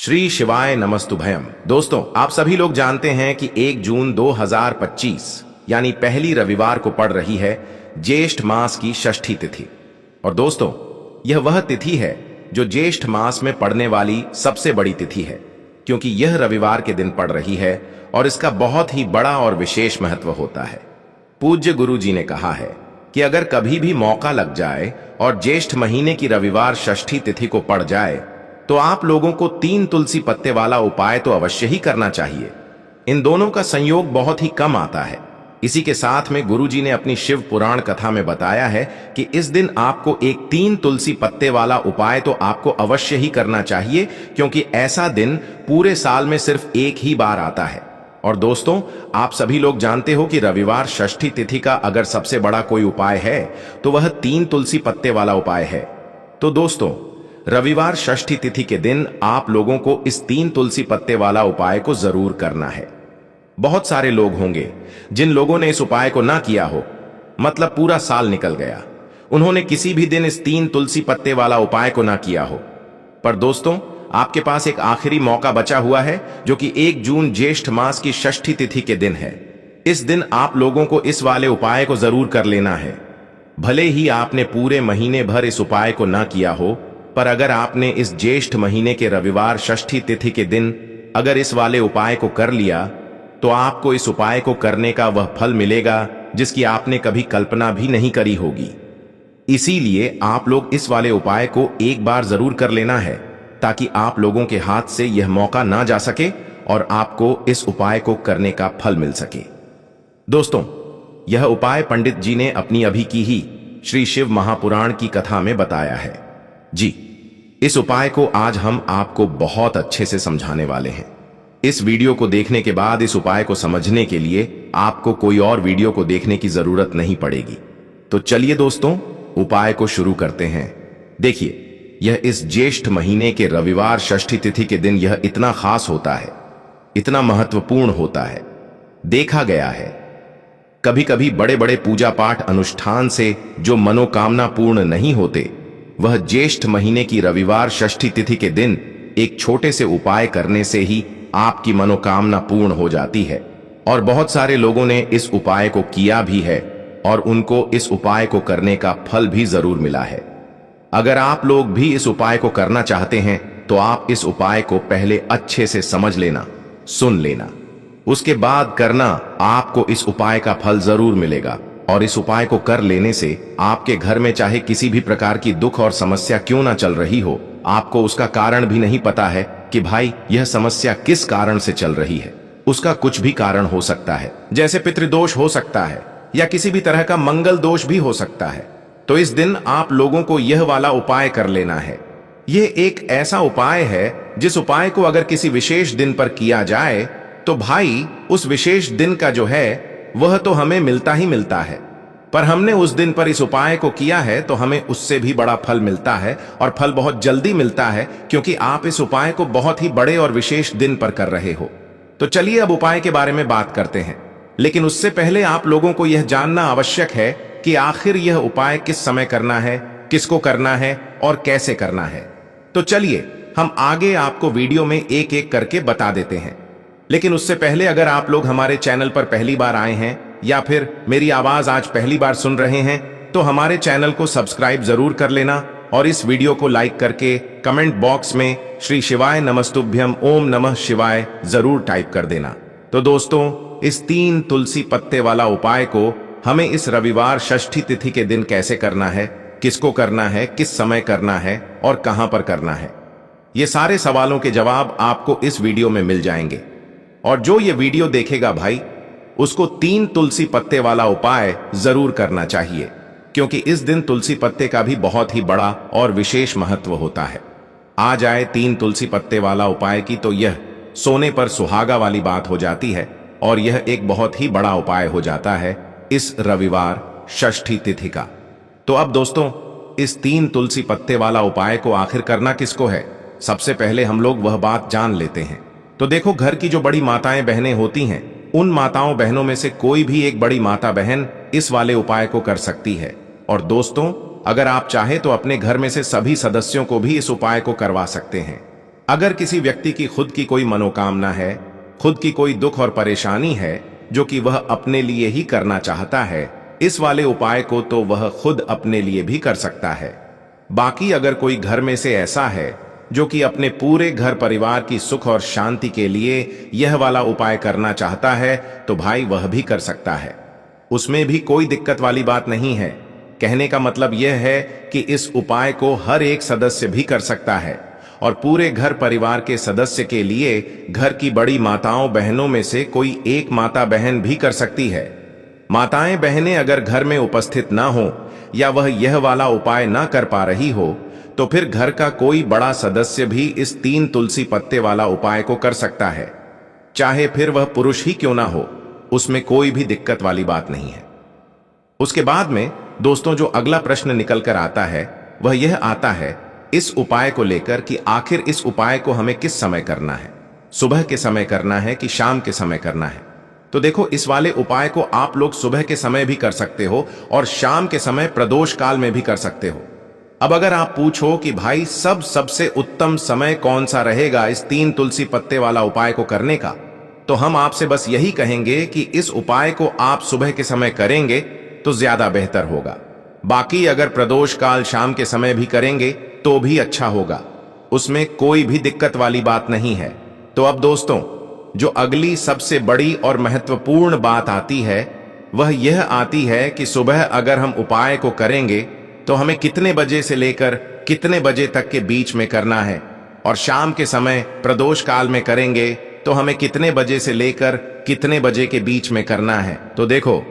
श्री शिवाय नमस्तुभयम। दोस्तों, आप सभी लोग जानते हैं कि 1 जून 2025 यानी पहली रविवार को पड़ रही है ज्येष्ठ मास की षष्ठी तिथि। और दोस्तों, यह वह तिथि है जो ज्येष्ठ मास में पड़ने वाली सबसे बड़ी तिथि है, क्योंकि यह रविवार के दिन पड़ रही है और इसका बहुत ही बड़ा और विशेष महत्व होता है। पूज्य गुरु जी ने कहा है कि अगर कभी भी मौका लग जाए और ज्येष्ठ महीने की रविवार षष्ठी तिथि को पड़ जाए तो आप लोगों को 3 तुलसी पत्ते वाला उपाय तो अवश्य ही करना चाहिए। इन दोनों का संयोग बहुत ही कम आता है। इसी के साथ में गुरुजी ने अपनी शिव पुराण कथा में बताया है कि इस दिन आपको एक 3 तुलसी पत्ते वाला उपाय तो आपको अवश्य ही करना चाहिए, क्योंकि ऐसा दिन पूरे साल में सिर्फ एक ही बार आता है। और दोस्तों, आप सभी लोग जानते हो कि रविवार षष्ठी तिथि का अगर सबसे बड़ा कोई उपाय है तो वह 3 तुलसी पत्ते वाला उपाय है। तो दोस्तों, रविवार षष्ठी तिथि के दिन आप लोगों को इस 3 तुलसी पत्ते वाला उपाय को जरूर करना है। बहुत सारे लोग होंगे जिन लोगों ने इस उपाय को ना किया हो, मतलब पूरा साल निकल गया, उन्होंने किसी भी दिन इस 3 तुलसी पत्ते वाला उपाय को ना किया हो। पर दोस्तों, आपके पास एक आखिरी मौका बचा हुआ है, जो कि 1 जून ज्येष्ठ मास की षष्ठी तिथि के दिन है। इस दिन आप लोगों को इस वाले उपाय को जरूर कर लेना है। भले ही आपने पूरे महीने भर इस उपाय को ना किया हो, पर अगर आपने इस ज्येष्ठ महीने के रविवार षष्ठी तिथि के दिन अगर इस वाले उपाय को कर लिया तो आपको इस उपाय को करने का वह फल मिलेगा जिसकी आपने कभी कल्पना भी नहीं करी होगी। इसीलिए आप लोग इस वाले उपाय को एक बार जरूर कर लेना है, ताकि आप लोगों के हाथ से यह मौका ना जा सके और आपको इस उपाय को करने का फल मिल सके। दोस्तों, यह उपाय पंडित जी ने अपनी अभी की ही श्री शिव महापुराण की कथा में बताया है। जी, इस उपाय को आज हम आपको बहुत अच्छे से समझाने वाले हैं। इस वीडियो को देखने के बाद इस उपाय को समझने के लिए आपको कोई और वीडियो को देखने की जरूरत नहीं पड़ेगी। तो चलिए दोस्तों, उपाय को शुरू करते हैं। देखिए, यह इस ज्येष्ठ महीने के रविवार षष्ठी तिथि के दिन यह इतना खास होता है, इतना महत्वपूर्ण होता है। देखा गया है कभी कभी बड़े बड़े पूजा पाठ अनुष्ठान से जो मनोकामना पूर्ण नहीं होते, वह ज्येष्ठ महीने की रविवार षष्ठी तिथि के दिन एक छोटे से उपाय करने से ही आपकी मनोकामना पूर्ण हो जाती है। और बहुत सारे लोगों ने इस उपाय को किया भी है और उनको इस उपाय को करने का फल भी जरूर मिला है। अगर आप लोग भी इस उपाय को करना चाहते हैं तो आप इस उपाय को पहले अच्छे से समझ लेना, सुन लेना, उसके बाद करना। आपको इस उपाय का फल जरूर मिलेगा। और इस उपाय को कर लेने से आपके घर में चाहे किसी भी प्रकार की दुख और समस्या क्यों ना चल रही हो, आपको उसका कारण भी नहीं पता है कि भाई यह समस्या किस कारण से चल रही है। उसका कुछ भी कारण हो सकता है, जैसे पितृदोष हो सकता है या किसी भी तरह का मंगल दोष भी हो सकता है। तो इस दिन आप लोगों को यह वाला उपाय कर लेना है। यह एक ऐसा उपाय है जिस उपाय को अगर किसी विशेष दिन पर किया जाए तो भाई उस विशेष दिन का जो है वह तो हमें मिलता ही मिलता है, पर हमने उस दिन पर इस उपाय को किया है तो हमें उससे भी बड़ा फल मिलता है, और फल बहुत जल्दी मिलता है, क्योंकि आप इस उपाय को बहुत ही बड़े और विशेष दिन पर कर रहे हो। तो चलिए अब उपाय के बारे में बात करते हैं, लेकिन उससे पहले आप लोगों को यह जानना आवश्यक है कि आखिर यह उपाय किस समय करना है, किसको करना है और कैसे करना है। तो चलिए हम आगे आपको वीडियो में एक एक करके बता देते हैं। लेकिन उससे पहले अगर आप लोग हमारे चैनल पर पहली बार आए हैं या फिर मेरी आवाज आज पहली बार सुन रहे हैं, तो हमारे चैनल को सब्सक्राइब जरूर कर लेना और इस वीडियो को लाइक करके कमेंट बॉक्स में श्री शिवाय नमस्तुभ्यम ओम नमः शिवाय जरूर टाइप कर देना। तो दोस्तों, इस 3 तुलसी पत्ते वाला उपाय को हमें इस रविवार षष्ठी तिथि के दिन कैसे करना है, किसको करना है, किस समय करना है और कहां पर करना है, ये सारे सवालों के जवाब आपको इस वीडियो में मिल जाएंगे। और जो ये वीडियो देखेगा भाई, उसको 3 तुलसी पत्ते वाला उपाय जरूर करना चाहिए, क्योंकि इस दिन तुलसी पत्ते का भी बहुत ही बड़ा और विशेष महत्व होता है। आ जाए 3 तुलसी पत्ते वाला उपाय की तो यह सोने पर सुहागा वाली बात हो जाती है, और यह एक बहुत ही बड़ा उपाय हो जाता है इस रविवार षष्ठी तिथि का। तो अब दोस्तों, इस 3 तुलसी पत्ते वाला उपाय को आखिर करना किसको है, सबसे पहले हम लोग वह बात जान लेते हैं। तो देखो, घर की जो बड़ी माताएं बहनें होती हैं, उन माताओं बहनों में से कोई भी एक बड़ी माता बहन इस वाले उपाय को कर सकती है। और दोस्तों, अगर आप चाहे तो अपने घर में से सभी सदस्यों को भी इस उपाय को करवा सकते हैं। अगर किसी व्यक्ति की खुद की कोई मनोकामना है, खुद की कोई दुख और परेशानी है जो कि वह अपने लिए ही करना चाहता है, इस वाले उपाय को तो वह खुद अपने लिए भी कर सकता है। बाकी अगर कोई घर में से ऐसा है जो कि अपने पूरे घर परिवार की सुख और शांति के लिए यह वाला उपाय करना चाहता है, तो भाई वह भी कर सकता है। उसमें भी कोई दिक्कत वाली बात नहीं है। कहने का मतलब यह है कि इस उपाय को हर एक सदस्य भी कर सकता है और पूरे घर परिवार के सदस्य के लिए घर की बड़ी माताओं बहनों में से कोई एक माता बहन भी कर सकती है। माताएं बहनें अगर घर में उपस्थित ना हो या वह यह वाला उपाय ना कर पा रही हो, तो फिर घर का कोई बड़ा सदस्य भी इस 3 तुलसी पत्ते वाला उपाय को कर सकता है, चाहे फिर वह पुरुष ही क्यों ना हो। उसमें कोई भी दिक्कत वाली बात नहीं है। उसके बाद में दोस्तों जो अगला प्रश्न निकल कर आता है वह यह आता है इस उपाय को लेकर कि आखिर इस उपाय को हमें किस समय करना है, सुबह के समय करना है कि शाम के समय करना है। तो देखो, इस वाले उपाय को आप लोग सुबह के समय भी कर सकते हो और शाम के समय प्रदोष काल में भी कर सकते हो। अब अगर आप पूछो कि भाई सबसे उत्तम समय कौन सा रहेगा इस 3 तुलसी पत्ते वाला उपाय को करने का, तो हम आपसे बस यही कहेंगे कि इस उपाय को आप सुबह के समय करेंगे तो ज्यादा बेहतर होगा। बाकी अगर प्रदोष काल शाम के समय भी करेंगे तो भी अच्छा होगा, उसमें कोई भी दिक्कत वाली बात नहीं है। तो अब दोस्तों, जो अगली सबसे बड़ी और महत्वपूर्ण बात आती है वह यह आती है कि सुबह अगर हम उपाय को करेंगे तो हमें कितने बजे से लेकर कितने बजे तक के बीच में करना है, और शाम के समय प्रदोष काल में करेंगे तो हमें कितने बजे से लेकर कितने बजे के बीच में करना है। तो देखो,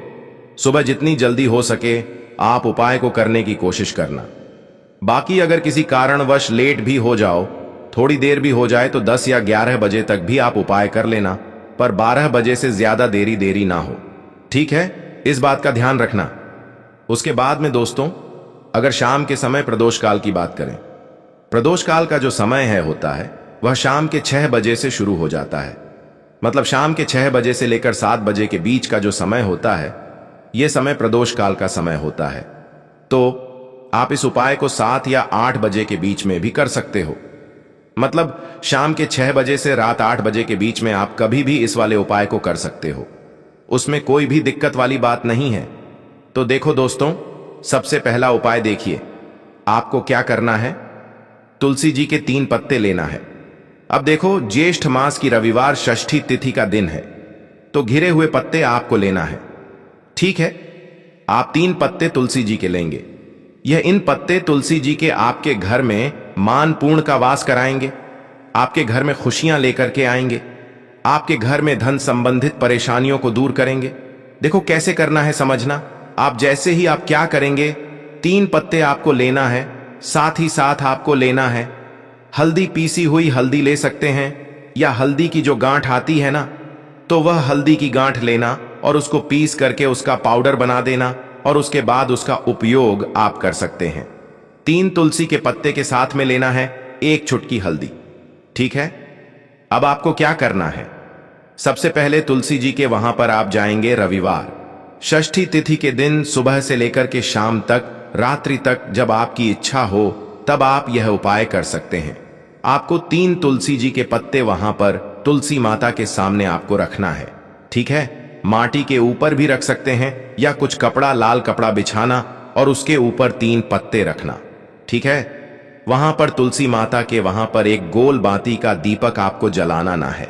सुबह जितनी जल्दी हो सके आप उपाय को करने की कोशिश करना। बाकी अगर किसी कारणवश लेट भी हो जाओ, थोड़ी देर भी हो जाए, तो 10 या 11 बजे तक भी आप उपाय कर लेना, पर 12 बजे से ज्यादा देरी ना हो। ठीक है, इस बात का ध्यान रखना। उसके बाद में दोस्तों, अगर शाम के समय प्रदोष काल की बात करें, प्रदोष काल का जो समय होता है वह शाम के 6 बजे से शुरू हो जाता है। मतलब शाम के 6 बजे से लेकर 7 बजे के बीच का जो समय होता है, यह समय प्रदोष काल का समय होता है। तो आप इस उपाय को 7 या 8 बजे के बीच में भी कर सकते हो। मतलब शाम के 6 बजे से रात 8 बजे के बीच में आप कभी भी इस वाले उपाय को कर सकते हो, उसमें कोई भी दिक्कत वाली बात नहीं है। तो देखो दोस्तों, सबसे पहला उपाय देखिए, आपको क्या करना है, तुलसी जी के 3 पत्ते लेना है। अब देखो, ज्येष्ठ मास की रविवार षष्ठी तिथि का दिन है, तो घिरे हुए पत्ते आपको लेना है। ठीक है, आप 3 पत्ते तुलसी जी के लेंगे। यह इन पत्ते तुलसी जी के आपके घर में मान पूर्ण का वास कराएंगे, आपके घर में खुशियां लेकर के आएंगे, आपके घर में धन संबंधित परेशानियों को दूर करेंगे। देखो कैसे करना है समझना। आप जैसे ही आप क्या करेंगे, 3 पत्ते आपको लेना है, साथ ही साथ आपको लेना है हल्दी, पीसी हुई हल्दी ले सकते हैं, या हल्दी की जो गांठ आती है ना, तो वह हल्दी की गांठ लेना और उसको पीस करके उसका पाउडर बना देना, और उसके बाद उसका उपयोग आप कर सकते हैं। 3 तुलसी के पत्ते के साथ में लेना है 1 चुटकी हल्दी। ठीक है, अब आपको क्या करना है, सबसे पहले तुलसी जी के वहां पर आप जाएंगे रविवार षष्ठी तिथि के दिन सुबह से लेकर के शाम तक, रात्रि तक, जब आपकी इच्छा हो तब आप यह उपाय कर सकते हैं। आपको 3 तुलसी जी के पत्ते वहां पर तुलसी माता के सामने आपको रखना है। ठीक है, माटी के ऊपर भी रख सकते हैं, या कुछ कपड़ा, लाल कपड़ा बिछाना और उसके ऊपर 3 पत्ते रखना। ठीक है, वहां पर तुलसी माता के वहां पर एक गोल बाती का दीपक आपको जलाना ना है।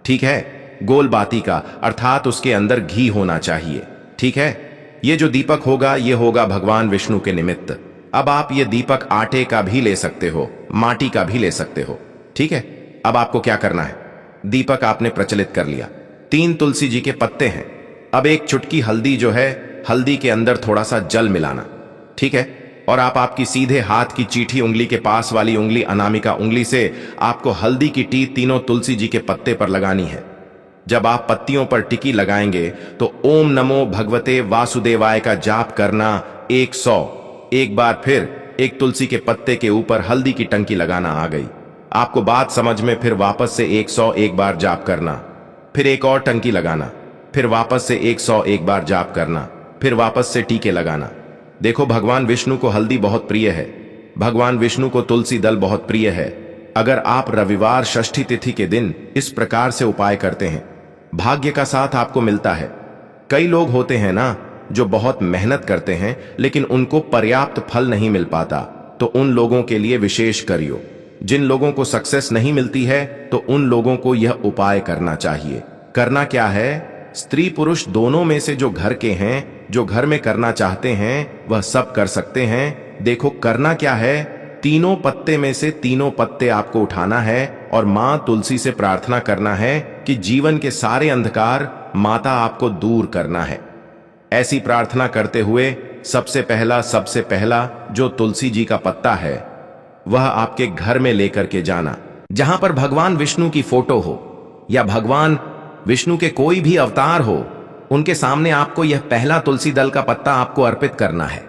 ठीक है, गोल बाती का अर्थात उसके अंदर घी होना चाहिए। ठीक है, ये जो दीपक होगा ये होगा भगवान विष्णु के निमित्त। अब आप ये दीपक आटे का भी ले सकते हो, माटी का भी ले सकते हो। ठीक है, अब आपको क्या करना है, दीपक आपने प्रचलित कर लिया, 3 तुलसी जी के पत्ते हैं। अब 1 चुटकी हल्दी जो है, हल्दी के अंदर थोड़ा सा जल मिलाना। ठीक है, और आप आपकी सीधे हाथ की चीठी उंगली के पास वाली उंगली, अनामिका उंगली से आपको हल्दी की टीप तीनों तुलसी जी के पत्ते पर लगानी है। जब आप पत्तियों पर टिकी लगाएंगे तो ओम नमो भगवते वासुदेवाय का जाप करना 100। एक बार फिर 1 तुलसी के पत्ते के ऊपर हल्दी की टंकी लगाना। आ गई आपको बात समझ में? फिर वापस से 100 एक बार जाप करना, फिर एक और टंकी लगाना, फिर वापस से 100 एक बार जाप करना, फिर वापस से टीके लगाना। देखो, भगवान विष्णु को हल्दी बहुत प्रिय है, भगवान विष्णु को तुलसी दल बहुत प्रिय है, अगर आप रविवार षष्ठी तिथि के दिन इस प्रकार से उपाय करते हैं, भाग्य का साथ आपको मिलता है। कई लोग होते हैं ना जो बहुत मेहनत करते हैं लेकिन उनको पर्याप्त फल नहीं मिल पाता, तो उन लोगों के लिए विशेष करियो। जिन लोगों को सक्सेस नहीं मिलती है तो उन लोगों को यह उपाय करना चाहिए। करना क्या है? स्त्री पुरुष दोनों में से जो घर के हैं, जो घर में करना चाहते हैं, वह सब कर सकते हैं। देखो करना क्या है, तीनों पत्ते में से तीनों पत्ते आपको उठाना है और मां तुलसी से प्रार्थना करना है कि जीवन के सारे अंधकार माता आपको दूर करना है। ऐसी प्रार्थना करते हुए सबसे पहला जो तुलसी जी का पत्ता है वह आपके घर में लेकर के जाना, जहां पर भगवान विष्णु की फोटो हो या भगवान विष्णु के कोई भी अवतार हो, उनके सामने आपको यह पहला तुलसी दल का पत्ता आपको अर्पित करना है।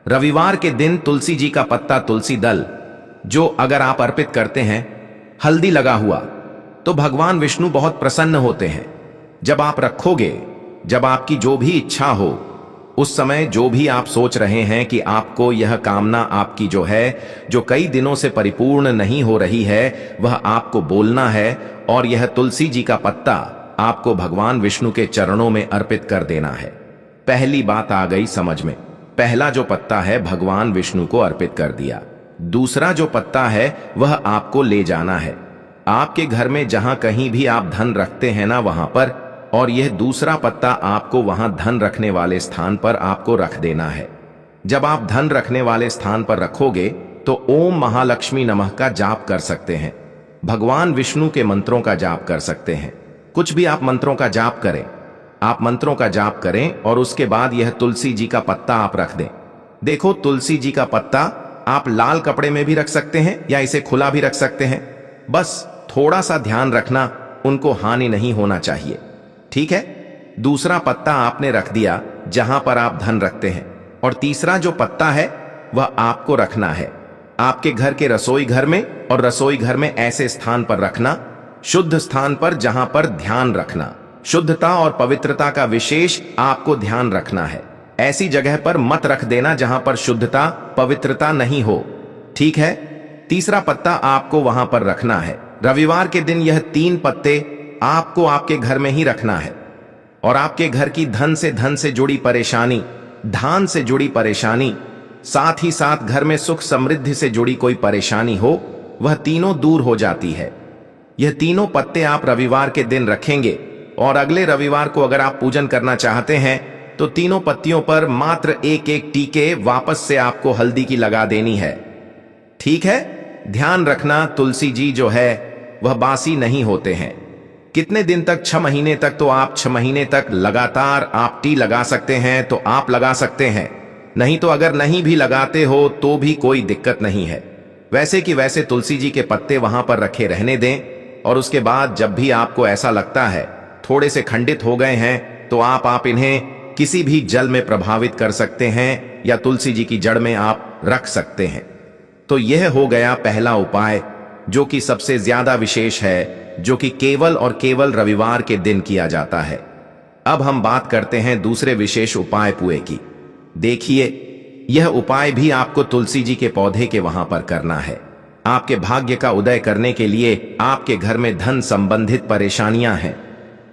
रविवार के दिन तुलसी जी का पत्ता, तुलसी दल जो अगर आप अर्पित करते हैं हल्दी लगा हुआ, तो भगवान विष्णु बहुत प्रसन्न होते हैं। जब आप रखोगे, जब आपकी जो भी इच्छा हो, उस समय जो भी आप सोच रहे हैं कि आपको यह कामना आपकी जो है, जो कई दिनों से परिपूर्ण नहीं हो रही है, वह आपको बोलना है और यह तुलसी जी का पत्ता आपको भगवान विष्णु के चरणों में अर्पित कर देना है। पहली बात आ गई समझ में। पहला जो पत्ता है भगवान विष्णु को अर्पित कर दिया। दूसरा जो पत्ता है वह आपको ले जाना है आपके घर में जहां कहीं भी आप धन रखते हैं ना, वहां पर, और यह दूसरा पत्ता आपको वहां धन रखने वाले स्थान पर आपको रख देना है। जब आप धन रखने वाले स्थान पर रखोगे तो ओम महालक्ष्मी नमः का जाप कर सकते हैं, भगवान विष्णु के मंत्रों का जाप कर सकते हैं। कुछ भी आप मंत्रों का जाप करें, आप मंत्रों का जाप करें और उसके बाद यह तुलसी जी का पत्ता आप रख दें। देखो तुलसी जी का पत्ता आप लाल कपड़े में भी रख सकते हैं या इसे खुला भी रख सकते हैं। बस थोड़ा सा ध्यान रखना, उनको हानि नहीं होना चाहिए, ठीक है। दूसरा पत्ता आपने रख दिया जहां पर आप धन रखते हैं, और तीसरा जो पत्ता है वह आपको रखना है आपके घर के रसोई घर में, और रसोई घर में ऐसे स्थान पर रखना, शुद्ध स्थान पर जहां पर ध्यान रखना, शुद्धता और पवित्रता का विशेष आपको ध्यान रखना है। ऐसी जगह पर मत रख देना जहां पर शुद्धता पवित्रता नहीं हो, ठीक है। तीसरा पत्ता आपको वहां पर रखना है। रविवार के दिन यह 3 पत्ते आपको आपके घर में ही रखना है, और आपके घर की धन से जुड़ी परेशानी, धान से जुड़ी परेशानी, साथ ही साथ घर में सुख समृद्धि से जुड़ी कोई परेशानी हो, वह तीनों दूर हो जाती है। यह तीनों पत्ते आप रविवार के दिन रखेंगे, और अगले रविवार को अगर आप पूजन करना चाहते हैं तो तीनों पत्तियों पर मात्र एक एक टीके वापस से आपको हल्दी की लगा देनी है, ठीक है। ध्यान रखना तुलसी जी जो है वह बासी नहीं होते हैं। कितने दिन तक? 6 महीने तक। तो आप 6 महीने तक लगातार आप टी लगा सकते हैं तो आप लगा सकते हैं, नहीं तो अगर नहीं भी लगाते हो तो भी कोई दिक्कत नहीं है। वैसे कि वैसे तुलसी जी के पत्ते वहां पर रखे रहने दें, और उसके बाद जब भी आपको ऐसा लगता है थोड़े से खंडित हो गए हैं तो आप इन्हें किसी भी जल में प्रभावित कर सकते हैं या तुलसी जी की जड़ में आप रख सकते हैं। तो यह हो गया पहला उपाय जो कि सबसे ज्यादा विशेष है, जो कि केवल और केवल रविवार के दिन किया जाता है। अब हम बात करते हैं दूसरे विशेष उपाय पुए की। देखिए यह उपाय भी आपको तुलसी जी के पौधे के वहां पर करना है। आपके भाग्य का उदय करने के लिए आपके घर में धन संबंधित परेशानियां हैं,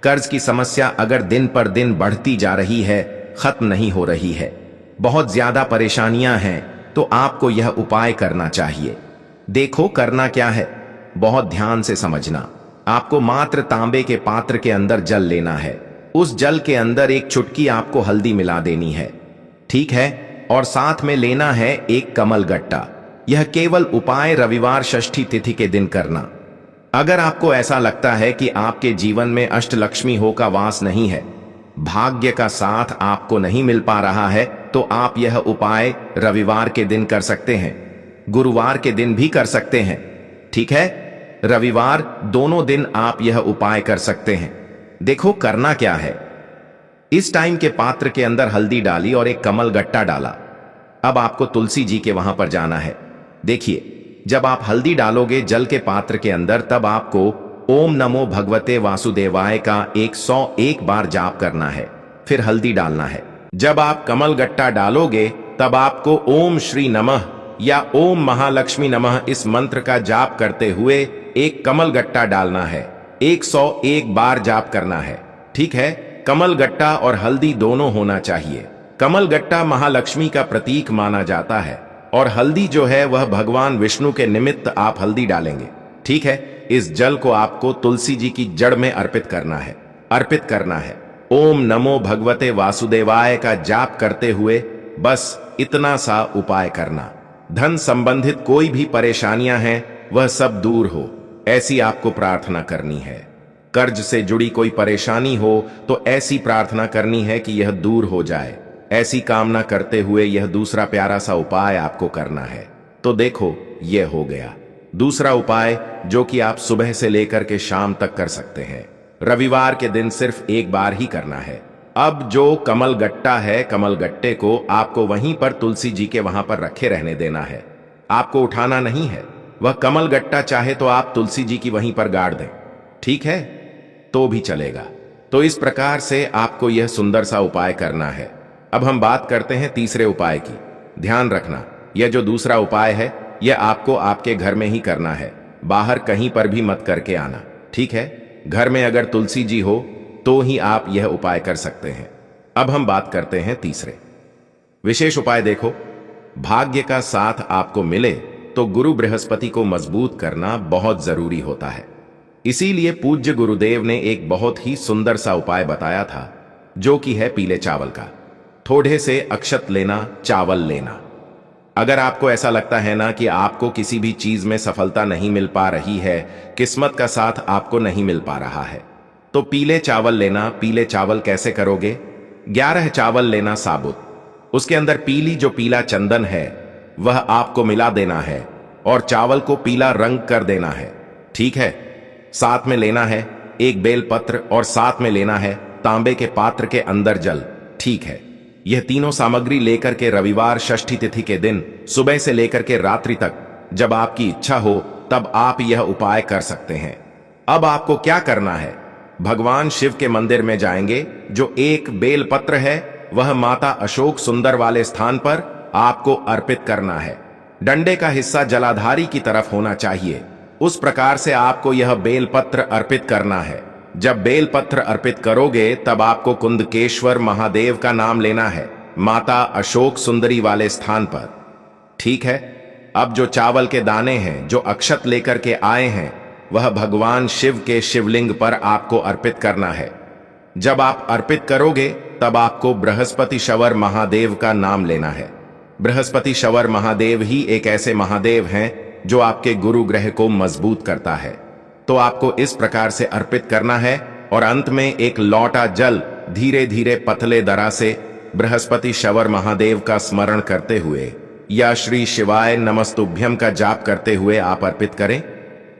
कर्ज की समस्या अगर दिन पर दिन बढ़ती जा रही है, खत्म नहीं हो रही है, बहुत ज्यादा परेशानियां हैं, तो आपको यह उपाय करना चाहिए। देखो करना क्या है, बहुत ध्यान से समझना। आपको मात्र तांबे के पात्र के अंदर जल लेना है, उस जल के अंदर एक चुटकी आपको हल्दी मिला देनी है, ठीक है, और साथ में लेना है एक कमल गट्टा। यह केवल उपाय रविवार षष्ठी तिथि के दिन करना। अगर आपको ऐसा लगता है कि आपके जीवन में अष्टलक्ष्मी हो का वास नहीं है, भाग्य का साथ आपको नहीं मिल पा रहा है, तो आप यह उपाय रविवार के दिन कर सकते हैं, गुरुवार के दिन भी कर सकते हैं, ठीक है। रविवार दोनों दिन आप यह उपाय कर सकते हैं। देखो करना क्या है, इस टाइम के पात्र के अंदर हल्दी डाली और एक कमल गट्टा डाला। अब आपको तुलसी जी के वहां पर जाना है। देखिए जब आप हल्दी डालोगे जल के पात्र के अंदर, तब आपको ओम नमो भगवते वासुदेवाय का 101 बार जाप करना है, फिर हल्दी डालना है। जब आप कमल गट्टा डालोगे तब आपको ओम श्री नमः या ओम महालक्ष्मी नमः इस मंत्र का जाप करते हुए एक कमल गट्टा डालना है। 101 बार जाप करना है। ठीक है, कमल गट्टा और हल्दी दोनों होना चाहिए। कमल गट्टा महालक्ष्मी का प्रतीक माना जाता है और हल्दी जो है वह भगवान विष्णु के निमित्त आप हल्दी डालेंगे। ठीक है, इस जल को आपको तुलसी जी की जड़ में अर्पित करना है। ओम नमो भगवते वासुदेवाय का जाप करते हुए बस इतना सा उपाय करना। धन संबंधित कोई भी परेशानियां हैं वह सब दूर हो, ऐसी आपको प्रार्थना करनी है। कर्ज से जुड़ी कोई परेशानी हो तो ऐसी प्रार्थना करनी है कि यह दूर हो जाए। ऐसी कामना करते हुए यह दूसरा प्यारा सा उपाय आपको करना है। तो देखो, यह हो गया दूसरा उपाय, जो कि आप सुबह से लेकर के शाम तक कर सकते हैं। रविवार के दिन सिर्फ एक बार ही करना है। अब जो कमल गट्टा है, कमल गट्टे को आपको वहीं पर तुलसी जी के वहां पर रखे रहने देना है। आपको उठाना नहीं है। वह कमल गट्टा चाहे तो आप तुलसी जी की वहीं पर गाड़ दें, ठीक है, तो भी चलेगा। तो इस प्रकार से आपको यह सुंदर सा उपाय करना है। अब हम बात करते हैं तीसरे उपाय की। ध्यान रखना, यह जो दूसरा उपाय है यह आपको आपके घर में ही करना है, बाहर कहीं पर भी मत करके आना। ठीक है, घर में अगर तुलसी जी हो तो ही आप यह उपाय कर सकते हैं। अब हम बात करते हैं तीसरे विशेष उपाय। देखो, भाग्य का साथ आपको मिले तो गुरु बृहस्पति को मजबूत करना बहुत जरूरी होता है। इसीलिए पूज्य गुरुदेव ने एक बहुत ही सुंदर सा उपाय बताया था, जो कि है पीले चावल का। थोड़े से अक्षत लेना, चावल लेना। अगर आपको ऐसा लगता है ना कि आपको किसी भी चीज में सफलता नहीं मिल पा रही है, किस्मत का साथ आपको नहीं मिल पा रहा है, तो पीले चावल लेना। पीले चावल कैसे करोगे? 11 चावल लेना साबुत, उसके अंदर पीली जो पीला चंदन है वह आपको मिला देना है और चावल को पीला रंग कर देना है। ठीक है, साथ में लेना है एक बेलपत्र और साथ में लेना है तांबे के पात्र के अंदर जल। ठीक है, यह तीनों सामग्री लेकर के रविवार षष्ठी तिथि के दिन सुबह से लेकर के रात्रि तक, जब आपकी इच्छा हो तब आप यह उपाय कर सकते हैं। अब आपको क्या करना है? भगवान शिव के मंदिर में जाएंगे। जो एक बेलपत्र है वह माता अशोक सुंदर वाले स्थान पर आपको अर्पित करना है। डंडे का हिस्सा जलाधारी की तरफ होना चाहिए। उस प्रकार से आपको यह बेलपत्र अर्पित करना है। जब बेलपत्र अर्पित करोगे तब आपको कुंदकेश्वर महादेव का नाम लेना है, माता अशोक सुंदरी वाले स्थान पर। ठीक है, अब जो चावल के दाने हैं जो अक्षत लेकर के आए हैं वह भगवान शिव के शिवलिंग पर आपको अर्पित करना है। जब आप अर्पित करोगे तब आपको बृहस्पति शवर महादेव का नाम लेना है। बृहस्पति शवर महादेव ही एक ऐसे महादेव हैं जो आपके गुरु ग्रह को मजबूत करता है। तो आपको इस प्रकार से अर्पित करना है और अंत में एक लौटा जल धीरे धीरे पतले दरा से बृहस्पति शवर महादेव का स्मरण करते हुए या श्री शिवाय नमस्तुभ्यम का जाप करते हुए आप अर्पित करें।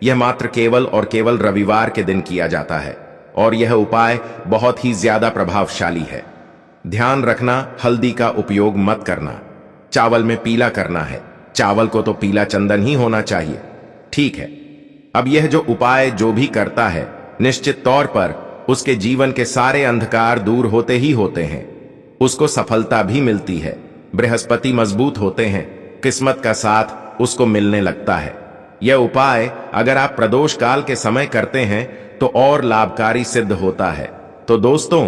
यह मात्र केवल और केवल रविवार के दिन किया जाता है और यह उपाय बहुत ही ज्यादा प्रभावशाली है। ध्यान रखना, हल्दी का उपयोग मत करना। चावल में पीला करना है। चावल को तो पीला चंदन ही होना चाहिए। ठीक है, अब यह जो उपाय जो भी करता है, निश्चित तौर पर उसके जीवन के सारे अंधकार दूर होते ही होते हैं। उसको सफलता भी मिलती है। बृहस्पति मजबूत होते हैं, किस्मत का साथ उसको मिलने लगता है। यह उपाय अगर आप प्रदोष काल के समय करते हैं तो और लाभकारी सिद्ध होता है। तो दोस्तों,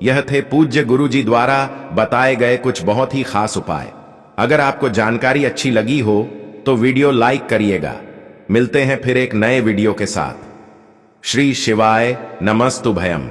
यह थे पूज्य गुरु जी द्वारा बताए गए कुछ बहुत ही खास उपाय। अगर आपको जानकारी अच्छी लगी हो तो वीडियो लाइक करिएगा। मिलते हैं फिर एक नए वीडियो के साथ। श्री शिवाय नमस्तुभयम।